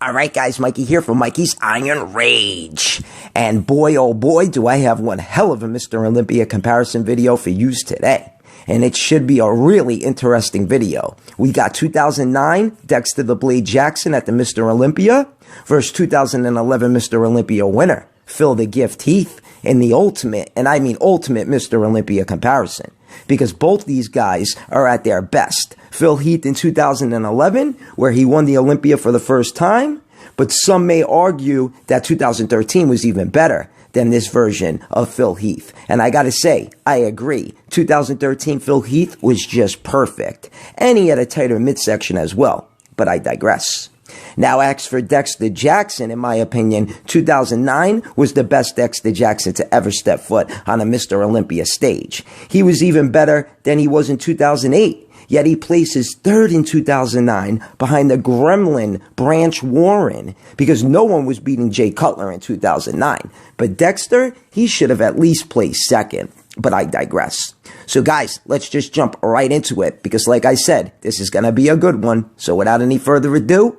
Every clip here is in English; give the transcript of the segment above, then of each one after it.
All right, guys, Mikey here from Mikey's Iron Rage. And boy, oh boy, do I have one hell of a Mr. Olympia comparison video for you today. And it should be a really interesting video. We got 2009 Dexter The Blade Jackson at the Mr. Olympia versus 2011 Mr. Olympia winner, Phil the Gift Heath, in the ultimate, and I mean ultimate Mr. Olympia comparison. Because both these guys are at their best. Phil Heath in 2011, where he won the Olympia for the first time, but some may argue that 2013 was even better than this version of Phil Heath. And I gotta say, I agree. 2013 Phil Heath was just perfect. And he had a tighter midsection as well. But I digress. Now, as for Dexter Jackson, in my opinion, 2009 was the best Dexter Jackson to ever step foot on a Mr. Olympia stage. He was even better than he was in 2008. Yet he places third in 2009 behind the gremlin Branch Warren because no one was beating Jay Cutler in 2009. But Dexter, he should have at least placed second. But I digress. So guys, let's just jump right into it because like I said, this is going to be a good one. So without any further ado,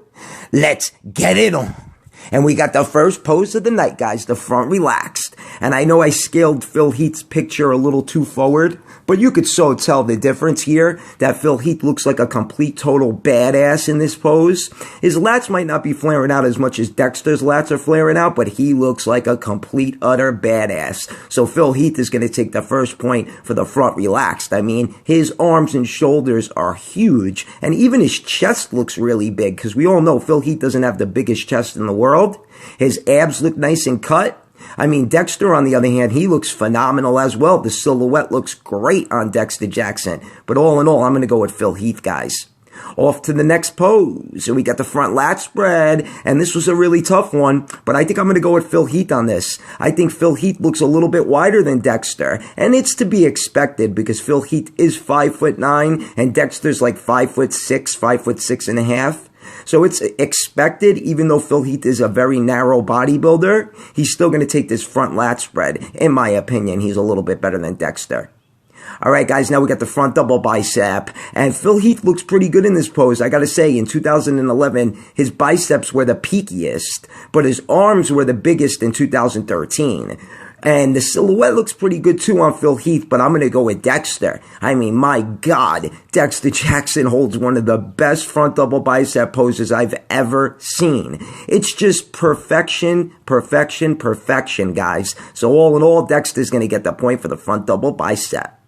let's get it on. And we got the first pose of the night, guys, the front relaxed. And I know I scaled Phil Heath's picture a little too forward, but you could so tell the difference here that Phil Heath looks like a complete total badass in this pose. His lats might not be flaring out as much as Dexter's lats are flaring out, but he looks like a complete utter badass. So Phil Heath is going to take the first point for the front relaxed. I mean, his arms and shoulders are huge, and even his chest looks really big, because we all know Phil Heath doesn't have the biggest chest in the world. His abs look nice and cut. I mean, Dexter, on the other hand, he looks phenomenal as well. The silhouette looks great on Dexter Jackson. But all in all, I'm going to go with Phil Heath, guys. Off to the next pose. And we got the front lat spread. And this was a really tough one. But I think I'm going to go with Phil Heath on this. I think Phil Heath looks a little bit wider than Dexter. And it's to be expected because Phil Heath is 5'9" and Dexter's like 5'6", 5'6.5". So it's expected, even though Phil Heath is a very narrow bodybuilder, he's still going to take this front lat spread. In my opinion, he's a little bit better than Dexter. All right, guys, now we got the front double bicep. And Phil Heath looks pretty good in this pose. I got to say, in 2011, his biceps were the peakiest, but his arms were the biggest in 2013. And the silhouette looks pretty good too on Phil Heath, but I'm going to go with Dexter. I mean, my God, Dexter Jackson holds one of the best front double bicep poses I've ever seen. It's just perfection, perfection, perfection, guys. So all in all, Dexter's going to get the point for the front double bicep.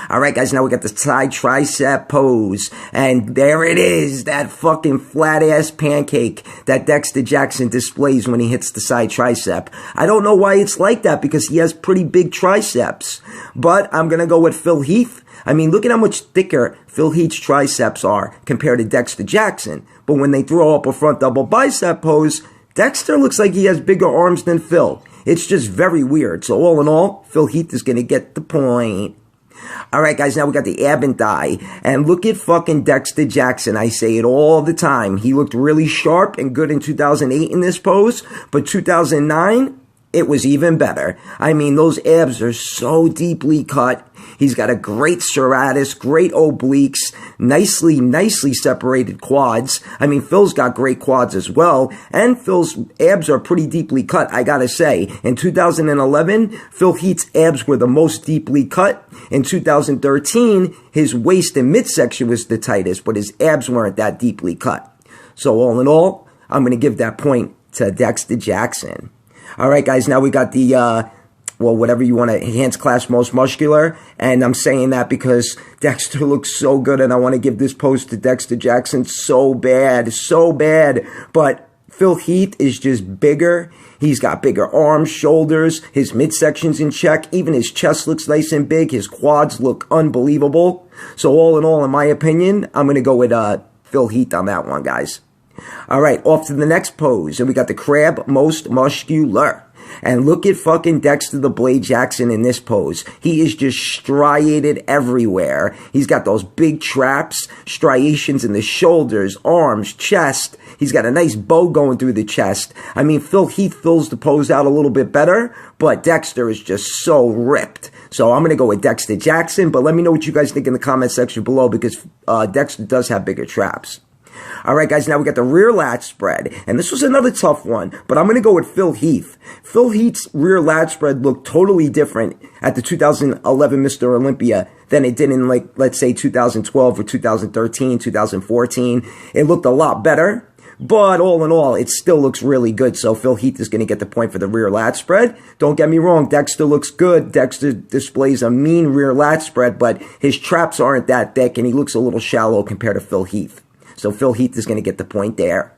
All right, guys, now we got the side tricep pose. And there it is, that fucking flat-ass pancake that Dexter Jackson displays when he hits the side tricep. I don't know why it's like that because he has pretty big triceps. But I'm going to go with Phil Heath. I mean, look at how much thicker Phil Heath's triceps are compared to Dexter Jackson. But when they throw up a front double bicep pose, Dexter looks like he has bigger arms than Phil. It's just very weird. So all in all, Phil Heath is going to get the point. All right, guys, now we got the ab and thigh. And look at fucking Dexter Jackson. I say it all the time. He looked really sharp and good in 2008 in this pose. But 2009, it was even better. I mean, those abs are so deeply cut. He's got a great serratus, great obliques, nicely separated quads. I mean, Phil's got great quads as well. And Phil's abs are pretty deeply cut, I gotta say. In 2011, Phil Heath's abs were the most deeply cut. In 2013, his waist and midsection was the tightest, but his abs weren't that deeply cut. So all in all, I'm going to give that point to Dexter Jackson. All right, guys, now we got the, well, whatever you want to, hands clasped most muscular. And I'm saying that because Dexter looks so good, and I want to give this pose to Dexter Jackson so bad. But Phil Heath is just bigger. He's got bigger arms, shoulders, his midsection's in check. Even his chest looks nice and big. His quads look unbelievable. So all in all, in my opinion, I'm going to go with Phil Heath on that one, guys. All right, off to the next pose. And we got the crab most muscular. And look at fucking Dexter the Blade Jackson in this pose. He is just striated everywhere. He's got those big traps, striations in the shoulders, arms, chest. He's got a nice bow going through the chest. I mean, Phil Heath fills the pose out a little bit better, but Dexter is just so ripped. So I'm going to go with Dexter Jackson, but let me know what you guys think in the comment section below because Dexter does have bigger traps. All right, guys, now we got the rear lat spread. And this was another tough one, but I'm going to go with Phil Heath. Phil Heath's rear lat spread looked totally different at the 2011 Mr. Olympia than it did in, like, let's say 2012 or 2013, 2014. It looked a lot better. But all in all, it still looks really good. So Phil Heath is going to get the point for the rear lat spread. Don't get me wrong, Dexter looks good. Dexter displays a mean rear lat spread, but his traps aren't that thick, and he looks a little shallow compared to Phil Heath. So Phil Heath is going to get the point there.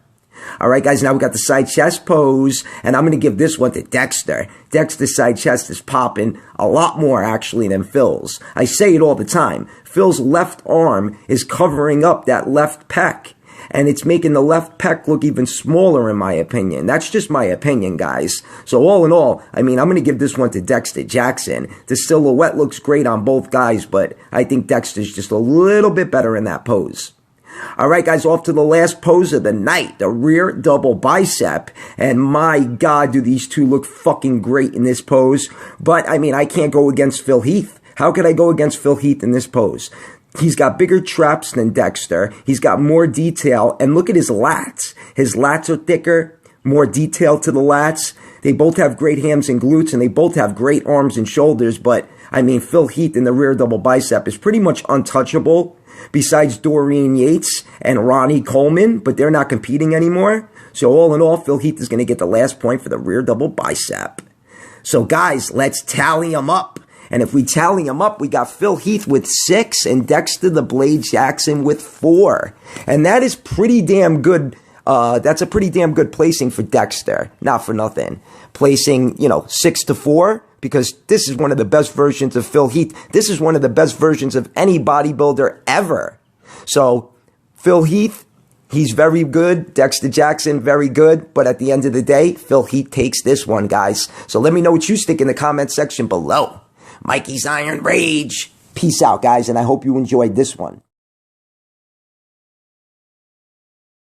All right, guys, now we got the side chest pose, and I'm going to give this one to Dexter. Dexter's side chest is popping a lot more, actually, than Phil's. I say it all the time. Phil's left arm is covering up that left pec, and it's making the left pec look even smaller, in my opinion. That's just my opinion, guys. So all in all, I mean, I'm going to give this one to Dexter Jackson. The silhouette looks great on both guys, but I think Dexter's just a little bit better in that pose. All right, guys, off to the last pose of the night, the rear double bicep. And my God, do these two look fucking great in this pose. But, I mean, I can't go against Phil Heath. How could I go against Phil Heath in this pose? He's got bigger traps than Dexter. He's got more detail. And look at his lats. His lats are thicker, more detail to the lats. They both have great hams and glutes, and they both have great arms and shoulders. But, I mean, Phil Heath in the rear double bicep is pretty much untouchable, besides Doreen Yates and Ronnie Coleman, but they're not competing anymore. So all in all, Phil Heath is going to get the last point for the rear double bicep. So, guys, let's tally them up. And if we tally them up, we got Phil Heath with 6 and Dexter The Blade Jackson with 4. And that is pretty damn good. That's a pretty damn good placing for Dexter. Not for nothing. Placing, 6 to 4, because this is one of the best versions of Phil Heath. This is one of the best versions of any bodybuilder ever. So, Phil Heath, he's very good. Dexter Jackson, very good. But at the end of the day, Phil Heath takes this one, guys. So let me know what you think in the comment section below. Mikey's Iron Rage. Peace out, guys, and I hope you enjoyed this one.